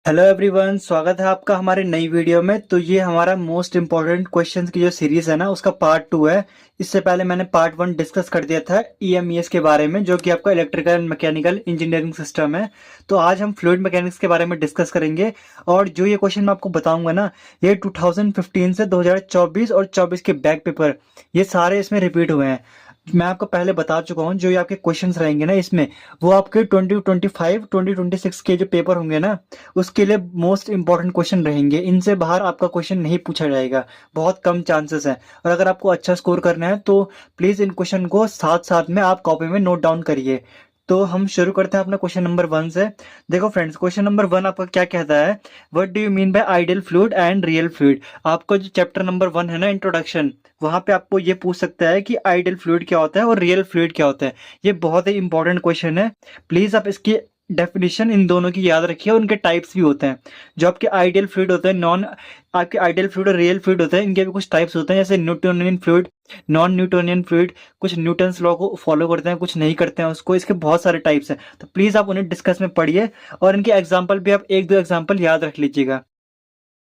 Hello everyone, स्वागत है आपका हमारे नई वीडियो में। तो ये हमारा मोस्ट इम्पोर्टेंट क्वेश्चंस की जो सीरीज है ना, उसका पार्ट 2 है। इससे पहले मैंने पार्ट 1 डिस्कस कर दिया था ईएमईएस के बारे में, जो कि आपका electrical and mechanical engineering system है। तो आज हम फ्लूइड मैकेनिक्स के बारे में डिस्कस करेंगे। और जो ये क्वेश्चन मैं आपको बताऊंगा ना, ये 2015 से 2024 और 24 के बैक पेपर, ये सारे इसमें रिपीट हुए हैं। मैं आपको पहले बता चुका हूँ, जो ये आपके क्वेश्चंस रहेंगे ना इसमें, वो आपके 2025 2026 के जो पेपर होंगे ना, उसके लिए मोस्ट इंपॉर्टेंट क्वेश्चन रहेंगे। इनसे बाहर आपका क्वेश्चन नहीं पूछा जाएगा, बहुत कम चांसेस है। और अगर आपको अच्छा स्कोर करना है तो प्लीज इन क्वेश्चन को साथ साथ में आप कॉपी में नोट डाउन करिए। तो हम शुरू करते हैं अपना क्वेश्चन नंबर 1 से। देखो फ्रेंड्स, क्वेश्चन नंबर 1 आपका क्या कहता है, what do you mean by ideal fluid and real fluid. आपका जो चैप्टर नंबर 1 है ना, इंट्रोडक्शन, वहां पे आपको ये पूछ सकता है कि आइडियल फ्लूइड क्या होता है और रियल फ्लूइड क्या होता है। ये बहुत ही इंपॉर्टेंट क्वेश्चन है। प्लीज आप इसकी डेफिनेशन इन दोनों की याद रखिए। उनके टाइप्स भी होते हैं। जो आपके आइडियल फ्लूइड होते हैं, नॉन आपके आइडियल फ्लूइड और रियल फ्लूइड होते हैं, इनके भी कुछ टाइप्स होते हैं, जैसे Newtonian fluid, non Newtonian fluid. कुछ न्यूटन्स लॉ को फॉलो करते हैं, कुछ नहीं करते हैं उसको। इसके बहुत सारे टाइप्स हैं, तो प्लीज आप उन्हें डिस्कस में पढ़िए। और इनके एग्जाम्पल भी आप एक दो एग्जाम्पल याद रख लीजिएगा।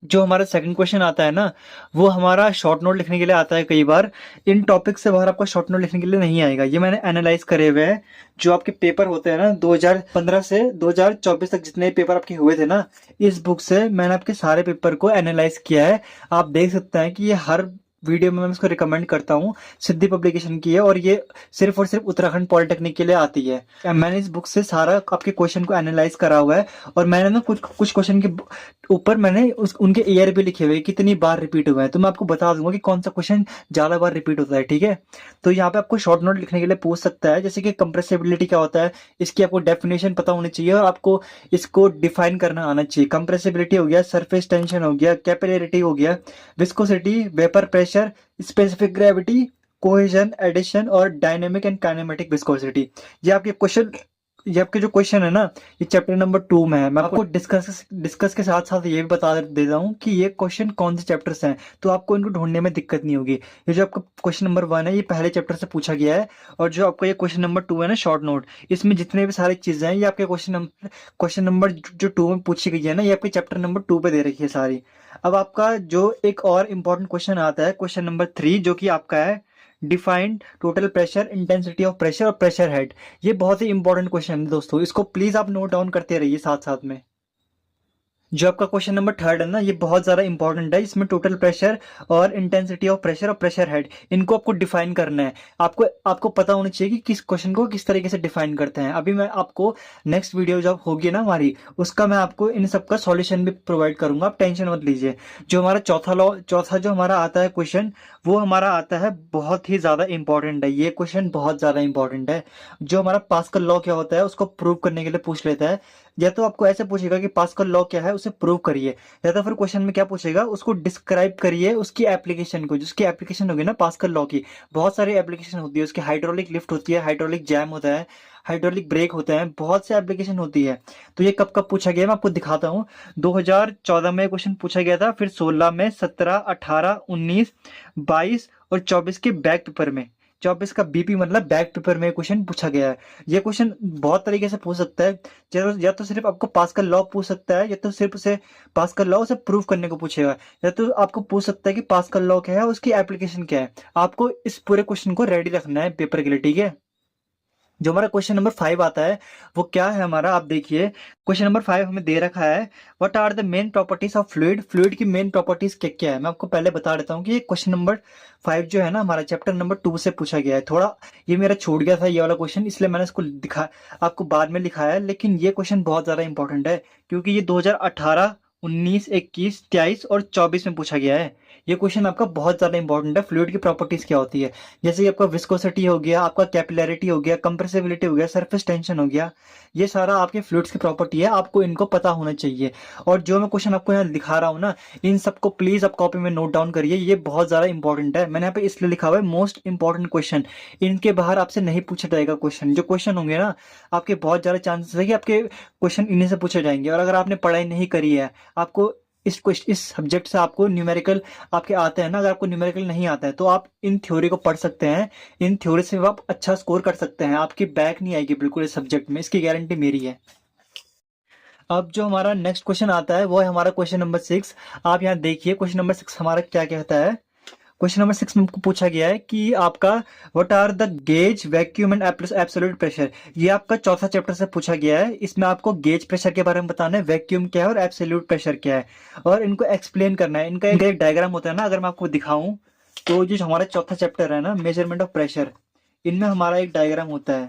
जो हमारा सेकंड क्वेश्चन आता है ना, वो हमारा शॉर्ट नोट लिखने के लिए आता है कई बार। इन टॉपिक से बाहर आपका शॉर्ट नोट लिखने के लिए नहीं आएगा। ये मैंने एनालाइज करे हुए हैं। जो आपके पेपर होते हैं ना, 2015 से 2024 तक जितने पेपर आपके हुए थे ना, इस बुक से मैंने आपके सारे पेपर को एनालाइज किया है। आप देख सकते हैं कि ये हर वीडियो में मैं इसको रिकमेंड करता हूँ। सिद्धि पब्लिकेशन की है, और ये सिर्फ और सिर्फ उत्तराखंड पॉलिटेक्निक के लिए आती है। मैंने इस बुक से सारा आपके क्वेश्चन को एनालाइज करा हुआ है। और मैंने ना कुछ कुछ क्वेश्चन के ऊपर मैंने उनके ईयर भी लिखे हुए हैं, कितनी बार रिपीट हुआ है। तो मैं आपको बता दूंगा कि कौन सा क्वेश्चन ज्यादा बार रिपीट होता है, ठीक है। तो यहाँ पे आपको शॉर्ट नोट लिखने के लिए पूछ सकता है, जैसे कि कंप्रेसिबिलिटी क्या होता है, इसकी आपको डेफिनेशन पता होनी चाहिए और आपको इसको डिफाइन करना आना चाहिए। कंप्रेसिबिलिटी हो गया, सरफेस टेंशन हो गया, कैपिलरिटी हो गया, viscosity, vapour pressure, specific gravity, cohesion, adhesion और डायनेमिक एंड काइनेमेटिक विस्कोसिटी। ये आपके क्वेश्चन ये आपके जो क्वेश्चन है ना, ये चैप्टर नंबर 2 में है। मैं आपको डिस्कस के साथ साथ ये भी बता देता हूँ कि ये क्वेश्चन कौन से चैप्टर से हैं, तो आपको इनको ढूंढने में दिक्कत नहीं होगी। ये जो आपका क्वेश्चन नंबर 1 है, ये पहले चैप्टर से पूछा गया है। और जो आपका ये क्वेश्चन नंबर 2 है ना, शॉर्ट नोट, इसमें जितने भी सारी चीजें हैं, ये आपके क्वेश्चन नंबर जो 2 में पूछी गई है ना, ये आपके चैप्टर नंबर 2 पे दे रखी है सारी। अब आपका जो एक और इम्पोर्टेंट क्वेश्चन आता है, क्वेश्चन नंबर 3, जो कि आपका है defined total pressure, intensity of pressure और प्रेशर हेड। ये बहुत ही इंपॉर्टेंट क्वेश्चन है दोस्तों, इसको प्लीज आप नोट डाउन करते रहिए साथ साथ में। जो आपका क्वेश्चन नंबर 3 है ना, ये बहुत ज्यादा इंपॉर्टेंट है। इसमें टोटल प्रेशर और इंटेंसिटी ऑफ प्रेशर और प्रेशर हेड, इनको आपको डिफाइन करना है। आपको आपको पता होना चाहिए कि किस क्वेश्चन को किस तरीके से डिफाइन करते हैं। अभी मैं आपको नेक्स्ट वीडियो जब होगी ना हमारी, उसका मैं आपको इन सब का सॉल्यूशन भी प्रोवाइड करूंगा, आप टेंशन मत लीजिए। जो हमारा चौथा जो हमारा आता है क्वेश्चन, वो हमारा आता है बहुत ही ज्यादा इंपॉर्टेंट है। ये क्वेश्चन बहुत ज्यादा इंपॉर्टेंट है। जो हमारा पास्कल लॉ क्या होता है, उसको प्रूव करने के लिए पूछ लेता है। या तो आपको ऐसे पूछेगा कि पास्कल लॉ क्या है, उसे प्रूव करिए। या तो फिर क्वेश्चन में क्या पूछेगा, उसको डिस्क्राइब करिए, उसकी एप्लीकेशन को, जिसकी एप्लीकेशन होगी ना पास्कल लॉ की। बहुत सारी एप्लीकेशन होती है उसकी। हाइड्रोलिक लिफ्ट होती है, हाइड्रोलिक जैम होता है, हाइड्रोलिक ब्रेक होते हैं, बहुत से एप्लीकेशन होती है। तो ये कब कब पूछा गया, मैं आपको दिखाता हूँ। 2014 में क्वेश्चन पूछा गया था, फिर 16 में, 17, 18, 19, 22 और 24 के बैक पेपर में। 24 का बीपी मतलब बैक पेपर में क्वेश्चन पूछा गया है। ये क्वेश्चन बहुत तरीके से पूछ सकता है। या तो सिर्फ आपको पास्कल लॉ पूछ सकता है, या तो सिर्फ उसे पास्कल लॉ उसे प्रूव करने को पूछेगा। या तो आपको पूछ सकता है कि पास्कल लॉ क्या है, उसकी एप्लीकेशन क्या है। आपको इस पूरे क्वेश्चन को रेडी रखना है पेपर के लिए, ठीक है। जो हमारा क्वेश्चन नंबर 5 आता है, वो क्या है हमारा, आप देखिए। क्वेश्चन नंबर 5 हमें दे रखा है, what are the main properties of fluid. Fluid की मेन प्रॉपर्टीज क्या क्या है, मैं आपको पहले बता देता हूँ कि ये क्वेश्चन नंबर 5 जो है ना, हमारा चैप्टर नंबर 2 से पूछा गया है। थोड़ा ये मेरा छूट गया था ये वाला क्वेश्चन, इसलिए मैंने इसको दिखा आपको बाद में लिखाया है। लेकिन ये क्वेश्चन बहुत ज्यादा इंपॉर्टेंट है, क्योंकि ये 2018, 19, 21, 23 और 24 में पूछा गया है। ये क्वेश्चन आपका बहुत ज्यादा इंपॉर्टेंट है। फ्लूइड की प्रॉपर्टीज क्या होती है, जैसे कि आपका विस्कोसिटी हो गया, आपका कैपिलरिटी हो गया, कंप्रेसिबिलिटी हो गया, सरफेस टेंशन हो गया। ये सारा आपके फ्लूइड्स की प्रॉपर्टी है, आपको इनको पता होना चाहिए। और जो मैं क्वेश्चन आपको यहाँ दिखा रहा हूँ ना, इन सबको प्लीज आप कॉपी में नोट डाउन करिए। ये बहुत ज्यादा इंपॉर्टेंट है। मैंने यहाँ पे इसलिए लिखा हुआ है मोस्ट इंपॉर्टेंट क्वेश्चन। इनके बाहर आपसे नहीं पूछा जाएगा क्वेश्चन। जो क्वेश्चन होंगे ना, आपके बहुत ज्यादा चांसेस है कि आपके क्वेश्चन इन्हीं से पूछे जाएंगे। और अगर आपने पढ़ाई नहीं करी है, आपको इस सब्जेक्ट से आपको न्यूमेरिकल आपके आते हैं ना, अगर आपको न्यूमेरिकल नहीं आता है, तो आप इन थ्योरी को पढ़ सकते हैं। इन थ्योरी से आप अच्छा स्कोर कर सकते हैं। आपकी बैक नहीं आएगी बिल्कुल इस सब्जेक्ट में, इसकी गारंटी मेरी है। अब जो हमारा नेक्स्ट क्वेश्चन आता है वो है हमारा क्वेश्चन नंबर 6। आप यहाँ देखिए क्वेश्चन नंबर 6 हमारा क्या कहता है। क्वेश्चन नंबर 6 में हमको पूछा गया है कि आपका what are the gauge, vacuum and absolute pressure. ये आपका चौथा चैप्टर से पूछा गया है। इसमें आपको गेज प्रेशर के बारे में बताना है, वैक्यूम क्या है और एब्सोल्यूट प्रेशर क्या है, और इनको एक्सप्लेन करना है। इनका एक डायग्राम होता है ना, अगर मैं आपको दिखाऊं तो जो हमारा चौथा चैप्टर है ना, मेजरमेंट ऑफ प्रेशर, इनमें हमारा एक डायग्राम होता है।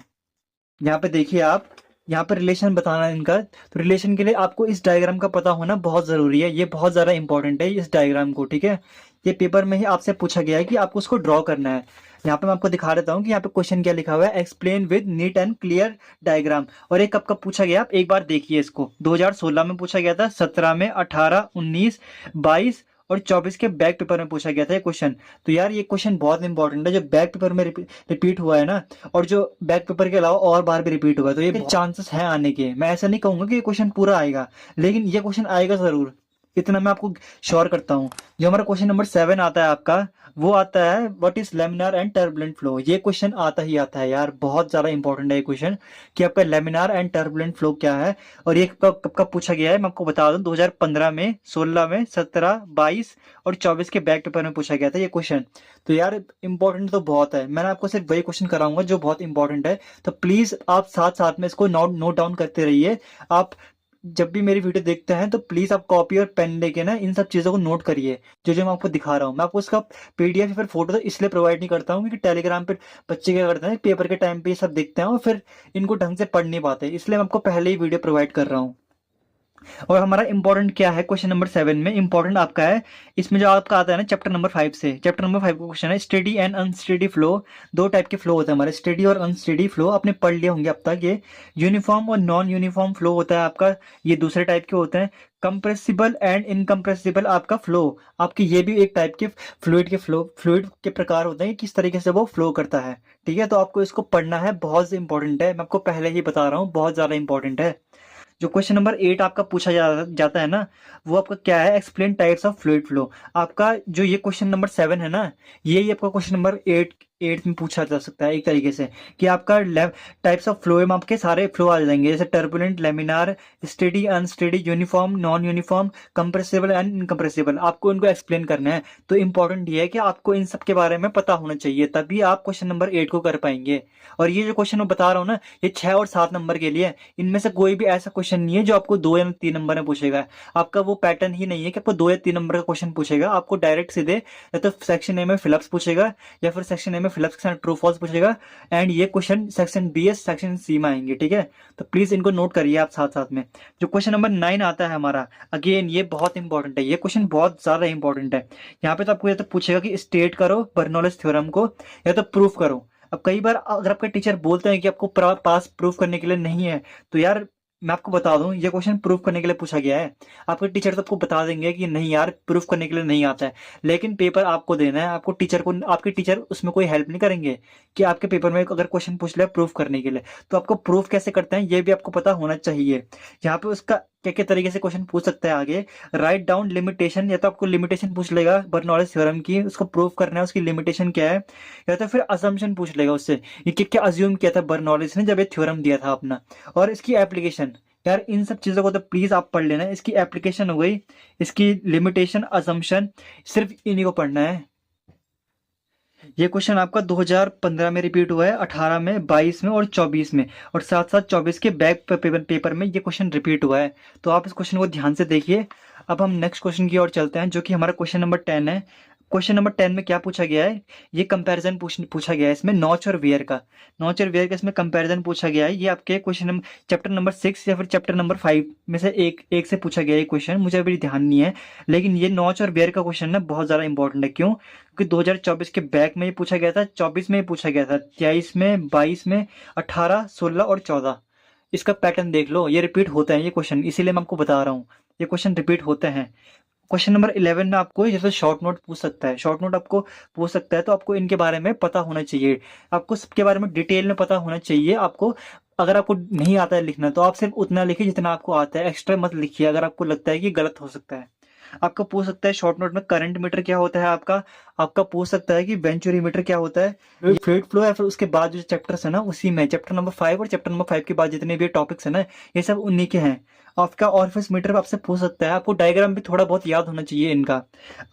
यहाँ पे देखिए आप, यहाँ पे रिलेशन बताना है इनका। तो रिलेशन के लिए आपको इस डायग्राम का पता होना बहुत जरूरी है, ये बहुत ज्यादा इंपॉर्टेंट है इस डायग्राम को, ठीक है। ये पेपर में ही आपसे पूछा गया है कि आपको उसको ड्रॉ करना है। यहाँ पे मैं आपको दिखा देता हूँ कि यहाँ पे क्वेश्चन क्या लिखा हुआ है, explain with neat and clear diagram. और एक कब कब पूछा गया, आप एक बार देखिए इसको। 2016 में पूछा गया था, 17 में, 18, 19, 22 और 24 के बैक पेपर में पूछा गया था ये क्वेश्चन। तो यार ये क्वेश्चन बहुत इंपॉर्टेंट है, जो बैक पेपर में रिपीट हुआ है ना, और जो बैक पेपर के अलावा और बार भी रिपीट हुआ है, तो ये चांसेस हैं आने के। मैं ऐसा नहीं कहूंगा कि ये क्वेश्चन पूरा आएगा, लेकिन ये क्वेश्चन आएगा जरूर, इतना मैं आपको श्योर करता हूँ। जो हमारा क्वेश्चन नंबर 7 आता है आपका, वो आता है what is laminar and turbulent flow. ये क्वेश्चन आता ही आता है यार, बहुत ज्यादा इंपॉर्टेंट है ये क्वेश्चन कि आपका लेमिनार एंड टर्बुलेंट फ्लो क्या है। और ये कब कब पूछा गया है मैं आपको बता दूं, 2015 में, 16 में, 17, 22 और 24 के बैक पेपर में पूछा गया था ये क्वेश्चन। तो यार इंपॉर्टेंट तो बहुत है, मैंने आपको सिर्फ वही क्वेश्चन कराऊंगा जो बहुत इंपॉर्टेंट है। तो प्लीज आप साथ साथ में इसको नोट डाउन करते रहिए। आप जब भी मेरी वीडियो देखते हैं तो प्लीज आप कॉपी और पेन लेके ना इन सब चीजों को नोट करिए, जो जो मैं आपको दिखा रहा हूँ। मैं आपको इसका पीडीएफ या फिर फोटो तो इसलिए प्रोवाइड नहीं करता हूँ क्योंकि टेलीग्राम पे बच्चे क्या करते हैं, पेपर के टाइम पे ये सब देखते हैं और फिर इनको ढंग से पढ़ नहीं पाते, इसलिए मैं आपको पहले ही वीडियो प्रोवाइड कर रहा हूँ। और हमारा इंपॉर्टेंट क्या है क्वेश्चन नंबर 7 में, इंपॉर्टेंट आपका है इसमें जो आपका आता है ना चैप्टर नंबर 5 से। चैप्टर नंबर 5 का क्वेश्चन है स्टेडी एंड अनस्टेडी फ्लो। दो टाइप के फ्लो होते हैं हमारे, स्टेडी और अनस्टेडी फ्लो, आपने पढ़ लिए होंगे अब तक ये। यूनिफॉर्म और नॉन यूनिफॉर्म फ्लो होता है आपका, ये दूसरे टाइप के होते हैं। कंप्रेसिबल एंड इनकम्प्रेसिबल आपका फ्लो, आपके ये भी एक टाइप के फ्लूइड के प्रकार होते हैं, किस तरीके से वो फ्लो करता है, ठीक है। तो आपको इसको पढ़ना है, बहुत इंपॉर्टेंट है, मैं आपको पहले ही बता रहा हूँ, बहुत ज्यादा इंपॉर्टेंट है। जो क्वेश्चन नंबर 8 आपका पूछा जाता है ना, वो आपका क्या है, explain types of fluid flow. आपका जो ये क्वेश्चन नंबर 7 है ना, ये आपका क्वेश्चन नंबर 8 में पूछा जा सकता है एक तरीके से, कि आपका टाइप्स ऑफ फ्लो में आपके सारे फ्लो आ जाएंगे, जैसे turbulent, laminar, steady, unsteady, uniform, non uniform, compressible and incompressible, आपको इनको एक्सप्लेन करना है। तो इंपॉर्टेंट ये है कि आपको इन सब के बारे में पता होना चाहिए, तभी आप क्वेश्चन नंबर 8 को कर पाएंगे। और ये जो क्वेश्चन मैं बता रहा हूँ ना, ये 6 और 7 नंबर के लिए, इनमें से कोई भी ऐसा क्वेश्चन नहीं है जो आपको 2 या 3 नंबर में पूछेगा। आपका वो पैटर्न ही नहीं है कि आपको 2 या 3 नंबर का क्वेश्चन पूछेगा, आपको डायरेक्ट सीधे या तो सेक्शन ए में फिलअप्स पूछेगा, या फिर सेक्शन ए में फिलअप्स के साथ ट्रू फॉल्स पूछेगा, एंड ये क्वेश्चन सेक्शन बी या सेक्शन सी में आएंगे, ठीक है। तो प्लीज इनको नोट करिए आप साथ साथ में। जो क्वेश्चन नंबर 9 आता है हमारा, अगेन ये बहुत इंपॉर्टेंट है, ये क्वेश्चन बहुत ज्यादा इंपॉर्टेंट है। यहाँ पे तो आपको ये तो पूछेगा कि स्टेट करो बर्नौलिस थ्योरम को, या तो प्रूफ करो। अब कई बार अगर आपके टीचर बोलते हैं कि आपको पास प्रूफ करने के लिए नहीं है, तो यार मैं आपको बता दूं, ये क्वेश्चन प्रूफ करने के लिए पूछा गया है। आपके टीचर तो आपको बता देंगे कि नहीं यार प्रूफ करने के लिए नहीं आता है, लेकिन पेपर आपको देना है। आपको टीचर को, आपके टीचर उसमें कोई हेल्प नहीं करेंगे कि आपके पेपर में अगर क्वेश्चन पूछ लिया प्रूफ करने के लिए, तो आपको प्रूफ कैसे करते हैं ये भी आपको पता होना चाहिए। यहाँ पे उसका क्या क्या तरीके से क्वेश्चन पूछ सकता है आगे, राइट डाउन लिमिटेशन, या तो आपको लिमिटेशन पूछ लेगा बर्नौलिस थ्योरम की, उसको प्रूफ करना है उसकी लिमिटेशन क्या है, या तो फिर असम्पशन पूछ लेगा उससे, ये क्या क्या अज्यूम किया था बर्नौलिस ने जब ये थ्योरम दिया था अपना, और इसकी एप्लीकेशन। यार इन सब चीजों को तो प्लीज आप पढ़ लेना, इसकी एप्लीकेशन हो गई, इसकी लिमिटेशन, असम्पशन, सिर्फ इन्हीं को पढ़ना है। ये क्वेश्चन आपका 2015 में रिपीट हुआ है, 18 में, 22 में और 24 में, और साथ साथ 24 के बैक पेपर में ये क्वेश्चन रिपीट हुआ है। तो आप इस क्वेश्चन को ध्यान से देखिए। अब हम नेक्स्ट क्वेश्चन की ओर चलते हैं, जो कि हमारा क्वेश्चन नंबर 10 है। क्वेश्चन नंबर 10 में क्या पूछा गया है, ये कंपैरिजन पूछा गया है इसमें नॉच और वेयर का। नॉच और वेयर का इसमें कंपैरिजन पूछा गया है। ये आपके क्वेश्चन चैप्टर नंबर 6 या फिर चैप्टर नंबर 5 में से एक से पूछा गया है क्वेश्चन, मुझे अभी ध्यान नहीं है। लेकिन ये नॉच और वेयर का क्वेश्चन ना बहुत ज्यादा इंपॉर्टेंट है। क्यों? क्योंकि 2024 के बैक में ये पूछा गया था, 24 में ये पूछा गया था, 23 में, 22 में, 18, 16 और 14। इसका पैटर्न देख लो, ये रिपीट होता है ये क्वेश्चन, इसीलिए मैं आपको बता रहा हूँ ये क्वेश्चन रिपीट होते हैं। क्वेश्चन नंबर 11 में आपको जैसे शॉर्ट नोट पूछ सकता है, शॉर्ट नोट आपको पूछ सकता है, तो आपको इनके बारे में पता होना चाहिए, आपको सबके बारे में डिटेल में पता होना चाहिए। आपको अगर आपको नहीं आता है लिखना तो आप सिर्फ उतना लिखिए जितना आपको आता है, एक्स्ट्रा मत लिखिए अगर आपको लगता है कि गलत हो सकता है। आपको पूछ सकता है शॉर्ट नोट में करंट मीटर क्या होता है आपका। आपका पूछ सकता है कि वेंचुरीमीटर क्या होता है, ये फ्लूइड फ्लो है। फिर उसके बाद जो चैप्टर्स है ना, उसी में चैप्टर नंबर 5 और चैप्टर नंबर 5 के बाद जितने भी टॉपिक्स है ना, ये सब उन्हीं के हैं। आपका ऑरिफिस मीटर आपसे पूछ सकता है, आपको डायग्राम भी थोड़ा बहुत याद होना चाहिए इनका।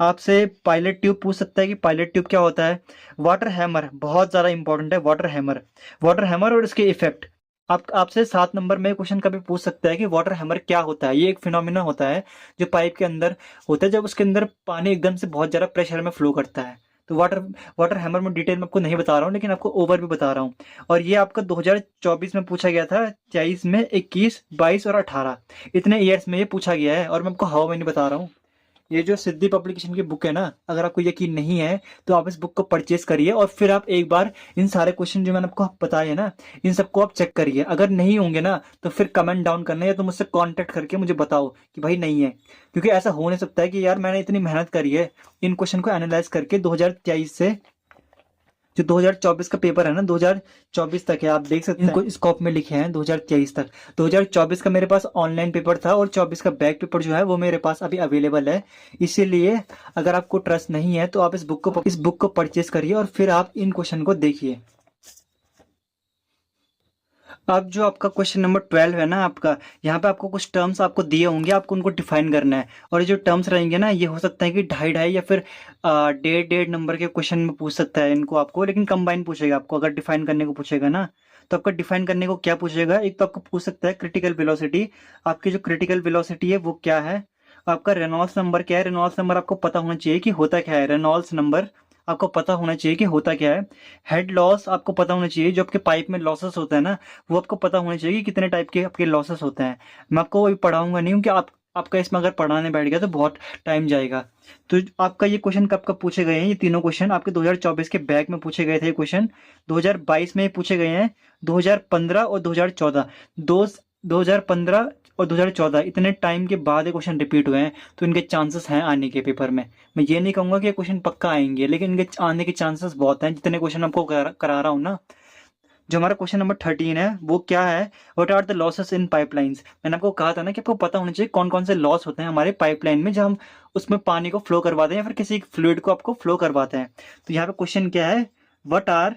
आपसे पायलट ट्यूब पूछ सकता है कि पायलट ट्यूब क्या होता है। वाटर हैमर बहुत ज्यादा इंपॉर्टेंट है, वाटर हैमर, वाटर हैमर और इसके इफेक्ट। आपसे 7 नंबर में क्वेश्चन कभी पूछ सकता है कि वाटर हैमर क्या होता है। ये एक फिनोमिना होता है जो पाइप के अंदर होता है, जब उसके अंदर पानी एकदम से बहुत ज्यादा प्रेशर में फ्लो करता है। तो वाटर वाटर हैमर में डिटेल में आपको नहीं बता रहा हूँ, लेकिन आपको ओवर भी बता रहा हूँ। और ये आपका 2024 में पूछा गया था, 23 में, 21, 22 और 18, इतने ईयर्स में ये पूछा गया है। और मैं आपको हाउ मैनी बता रहा हूँ। ये जो सिद्धि पब्लिकेशन की बुक है ना, अगर आपको यकीन नहीं है तो आप इस बुक को परचेज करिए और फिर आप एक बार इन सारे क्वेश्चन जो मैंने आपको बताए हैं ना, इन सबको आप चेक करिए। अगर नहीं होंगे ना तो फिर कमेंट डाउन करना, या तो मुझसे कांटेक्ट करके मुझे बताओ कि भाई नहीं है। क्योंकि ऐसा हो नहीं सकता है कि यार मैंने इतनी मेहनत करी है इन क्वेश्चन को एनालाइज करके 2023 से जो 2024 का पेपर है ना, 2024 तक है, आप देख सकते हैं इनको स्कोप में लिखे हैं 2023 तक। 2024 का मेरे पास ऑनलाइन पेपर था और 24 का बैक पेपर जो है वो मेरे पास अभी अवेलेबल है। इसीलिए अगर आपको ट्रस्ट नहीं है तो आप इस बुक को परचेज करिए और फिर आप इन क्वेश्चन को देखिए। अब जो आपका क्वेश्चन नंबर 12 है ना आपका, यहाँ पे आपको कुछ टर्म्स आपको दिए होंगे, आपको उनको डिफाइन करना है। और ये जो टर्म्स रहेंगे ना, ये हो सकता है कि 2.5 या फिर 1.5 नंबर के क्वेश्चन में पूछ सकता है इनको आपको, लेकिन कंबाइन पूछेगा आपको। अगर डिफाइन करने को पूछेगा ना, तो आपका डिफाइन करने को क्या पूछेगा, एक तो आपको पूछ सकता है क्रिटिकल वेलोसिटी। आपकी जो क्रिटिकल वेलोसिटी है वो क्या है। आपका रेनॉल्ड्स नंबर क्या है, रेनॉल्ड्स नंबर आपको पता होना चाहिए कि होता क्या है। रेनॉल्ड्स नंबर आपको पता होना चाहिए कि होता क्या है। हेड लॉस आपको पता होना चाहिए, जो आपके पाइप में लॉसेस होता है ना, वो आपको पता होना चाहिए कि कितने टाइप के आपके लॉसेस होते हैं। मैं आपको अभी पढ़ाऊंगा नहीं, क्योंकि आपका इसमें अगर पढ़ाने बैठ गया तो बहुत टाइम जाएगा। तो आपका ये क्वेश्चन कब कब पूछे गए हैं, ये तीनों क्वेश्चन आपके 2024 के बैक में पूछे गए थे। क्वेश्चन 2022 में पूछे गए हैं, 2015 और 2014, दो 2015 और 2014 इतने टाइम के बाद ये क्वेश्चन रिपीट हुए हैं। तो इनके चांसेस हैं आने के पेपर में। मैं ये नहीं कहूंगा कि ये क्वेश्चन पक्का आएंगे, लेकिन इनके आने के चांसेस बहुत हैं, जितने क्वेश्चन आपको करा रहा हूँ ना। जो हमारा क्वेश्चन नंबर 13 है वो क्या है, what are the losses in pipelines. मैंने आपको कहा था ना कि आपको पता होना चाहिए कौन कौन से लॉस होते हैं हमारे पाइपलाइन में, जब हम उसमें पानी को फ्लो करवाते हैं या फिर किसी फ्लूइड को आपको फ्लो करवाते हैं। तो यहाँ पे क्वेश्चन क्या है, what are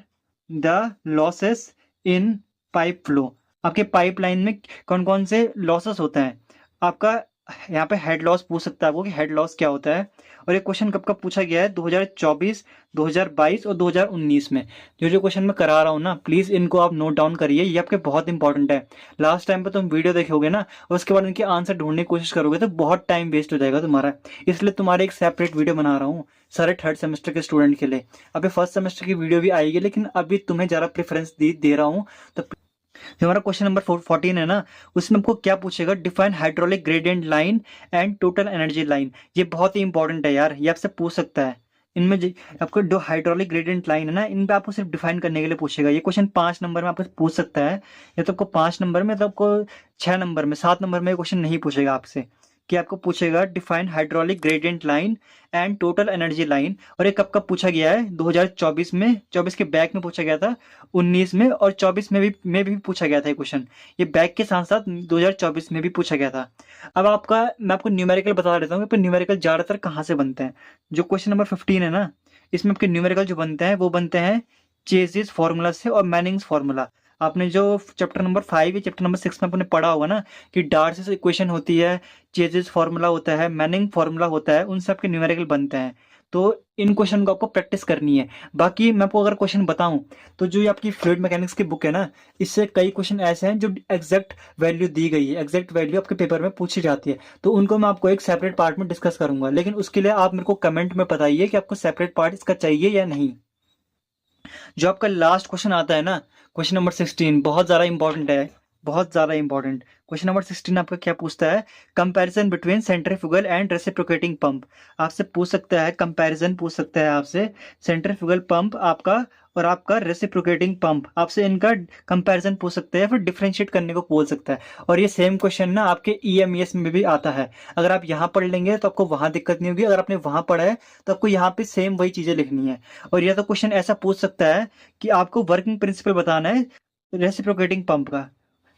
the losses in pipe flow. आपके पाइपलाइन में कौन कौन से लॉसेस होते हैं। आपका यहाँ पे हेड लॉस पूछ सकता है आपको कि हेड लॉस क्या होता है। और ये क्वेश्चन कब कब पूछा गया है, 2024, 2022 और 2019 में। जो जो क्वेश्चन मैं करा रहा हूँ ना, प्लीज इनको आप नोट डाउन करिए, ये आपके बहुत इंपॉर्टेंट है। लास्ट टाइम पे तुम वीडियो देखोगे ना और उसके बाद इनके आंसर ढूंढने की कोशिश करोगे तो बहुत टाइम वेस्ट हो जाएगा तुम्हारा। इसलिए तुम्हारे एक सेपरेट वीडियो बना रहा हूँ सारे 3rd सेमेस्टर के स्टूडेंट के लिए। अभी 1st सेमेस्टर की वीडियो भी आएगी, लेकिन अभी तुम्हें ज़्यादा प्रेफरेंस दे रहा हूँ। तो जो हमारा क्वेश्चन नंबर 14 है ना, उसमें हमको क्या पूछेगा, define hydraulic gradient line and total energy line. ये बहुत ही इंपॉर्टेंट है यार, ये आपसे पूछ सकता है। इनमें आपको जो हाइड्रोलिक ग्रेडियंट लाइन है ना, इन पे आपको सिर्फ डिफाइन करने के लिए पूछेगा। ये क्वेश्चन 5 नंबर में आपको पूछ सकता है, या तो आपको 5 नंबर में, तो आपको 6 नंबर में, 7 नंबर में क्वेश्चन नहीं पूछेगा आपसे। कि आपको पूछेगा define hydraulic gradient line and total energy line. और ये कब कब पूछा गया है, 2024 में, 24 के बैक में पूछा गया था, 19 में और 24 में भी पूछा गया था ये क्वेश्चन। ये बैक के साथ साथ 2024 में भी पूछा गया था। अब मैं आपको न्यूमेरिकल बता देता हूँ कि न्यूमेरिकल ज्यादातर कहाँ से बनते हैं। जो क्वेश्चन नंबर 15 है ना, इसमें आपके न्यूमेरिकल जो बनते हैं वो बनते हैं चेजिस फॉर्मूला से और मैनिंग्स फॉर्मूला। आपने जो चैप्टर नंबर 5 या चैप्टर नंबर 6 में आपने पढ़ा होगा ना कि डार्सिस इक्वेशन होती है, चेजिस फॉर्मूला होता है, मैनिंग फॉर्मूला होता है, उन सब के न्यूमेरिकल बनते हैं। तो इन क्वेश्चन को आपको प्रैक्टिस करनी है। बाकी मैं आपको अगर क्वेश्चन बताऊं तो जो ये आपकी फ्लूइड मैकेनिक्स की बुक है ना, इससे कई क्वेश्चन ऐसे हैं जो एग्जैक्ट वैल्यू दी गई है, एग्जैक्ट वैल्यू आपके पेपर में पूछी जाती है। तो उनको मैं आपको एक सेपरेट पार्ट में डिस्कस करूंगा, लेकिन उसके लिए आप मेरे को कमेंट में बताइए कि आपको सेपरेट पार्ट इसका चाहिए या नहीं। जो आपका लास्ट क्वेश्चन आता है ना, क्वेश्चन नंबर 16, बहुत ज़्यादा इंपॉर्टेंट है, बहुत ज़्यादा इंपॉर्टेंट। क्वेश्चन नंबर 16 आपका क्या पूछता है, comparison between centrifugal and reciprocating pump. आपसे पूछ सकता है, कंपैरिजन पूछ सकता है आपसे, सेंट्रीफ्यूगल पंप आपका और आपका रेसिप्रोकेटिंग पंप, आपसे इनका कंपैरिजन पूछ सकता है, फिर डिफरेंशिएट करने को बोल सकता है। और ये सेम क्वेश्चन ना आपके ईएमईएस में भी आता है। अगर आप यहाँ पढ़ लेंगे तो आपको वहां दिक्कत नहीं होगी, अगर आपने वहां पढ़ा है तो आपको यहाँ पे सेम वही चीजें लिखनी है। और यह तो क्वेश्चन ऐसा पूछ सकता है कि आपको वर्किंग प्रिंसिपल बताना है रेसिप्रोकेटिंग पंप का।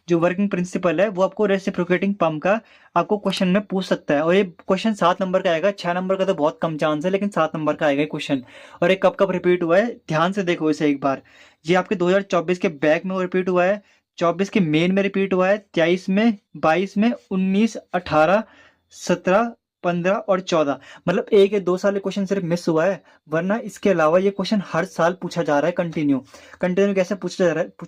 जो वर्किंग प्रिंसिपल है वो आपको रेसिप्रोकेटिंग पंप का आपको क्वेश्चन में पूछ सकता है। और ये क्वेश्चन 7 नंबर का आएगा, 6 नंबर का तो बहुत कम चांस है, लेकिन 7 नंबर का आएगा क्वेश्चन। और ये कब कब रिपीट हुआ है ध्यान से देखो इसे एक बार। ये आपके 2024 के बैक में रिपीट हुआ है, 24 के मेन में रिपीट हुआ है, 23 में, 22 में, 19, 18, 17, 15 और 14। मतलब 1 या 2 साल क्वेश्चन सिर्फ मिस हुआ है, वरना इसके अलावा ये क्वेश्चन हर साल पूछा जा रहा है कंटिन्यू। कंटिन्यू कैसे पूछा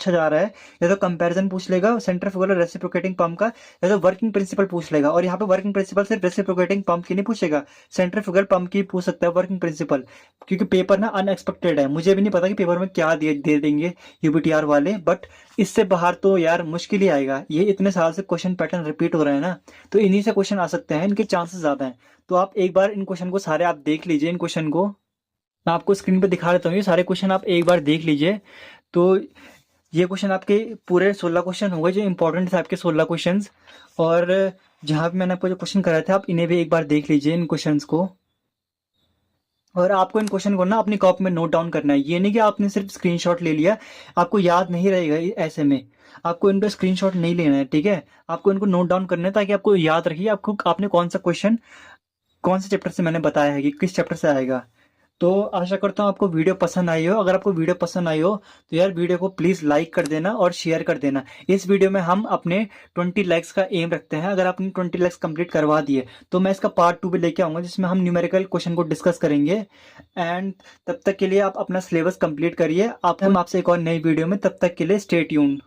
जा रहा है, या तो कंपैरिजन पूछ लेगा सेंट्रीफ्यूगल और रेसिप्रोकेटिंग पंप का, या तो वर्किंग प्रिंसिपल पूछ लेगा। और यहाँ पे वर्किंग प्रिंसिपल सिर्फ रेसिप्रोकेटिंग पंप की नहीं पूछेगा, सेंट्रीफ्यूगल पंप की पूछ सकता है वर्किंग प्रिंसिपल। क्योंकि पेपर ना अनएक्सपेक्टेड है, मुझे भी नहीं पता कि पेपर में क्या दे देंगे यूबीटीआर वाले, बट इससे बाहर तो यार मुश्किल ही आएगा। ये इतने साल से क्वेश्चन पैटर्न रिपीट हो रहे हैं ना, तो इन्हीं से क्वेश्चन आ सकते हैं, इनके चांसेस ज्यादा हैं। तो आप एक बार इन क्वेश्चन को सारे आप देख लीजिए। इन क्वेश्चन को मैं आपको स्क्रीन पे दिखा देता हूँ, ये सारे क्वेश्चन आप एक बार देख लीजिए। तो ये क्वेश्चन आपके पूरे 16 क्वेश्चन हो गए जो इंपॉर्टेंट थे आपके 16 क्वेश्चन। और जहाँ पे मैंने आपको जो क्वेश्चन कराए थे आप इन्हें भी एक बार देख लीजिए इन क्वेश्चंस को। और आपको इन क्वेश्चन को ना अपनी कॉपी में नोट डाउन करना है, ये नहीं कि आपने सिर्फ स्क्रीनशॉट ले लिया, आपको याद नहीं रहेगा ऐसे में। आपको इनका स्क्रीनशॉट नहीं लेना है, ठीक है, आपको इनको नोट डाउन करना है ताकि आपको याद रखिए आपको आपने कौन सा क्वेश्चन कौन से चैप्टर से मैंने बताया है कि किस चैप्टर से आएगा। तो आशा करता हूँ आपको वीडियो पसंद आई हो। अगर आपको वीडियो पसंद आई हो तो यार वीडियो को प्लीज़ लाइक कर देना और शेयर कर देना। इस वीडियो में हम अपने 20 लाइक्स का एम रखते हैं। अगर आपने 20 लाइक्स कंप्लीट करवा दिए तो मैं इसका पार्ट 2 भी लेके आऊँगा, जिसमें हम न्यूमेरिकल क्वेश्चन को डिस्कस करेंगे। एंड तब तक के लिए आप अपना सिलेबस कंप्लीट करिए। आप हम आपसे एक और नई वीडियो में, तब तक के लिए स्टे ट्यून्ड।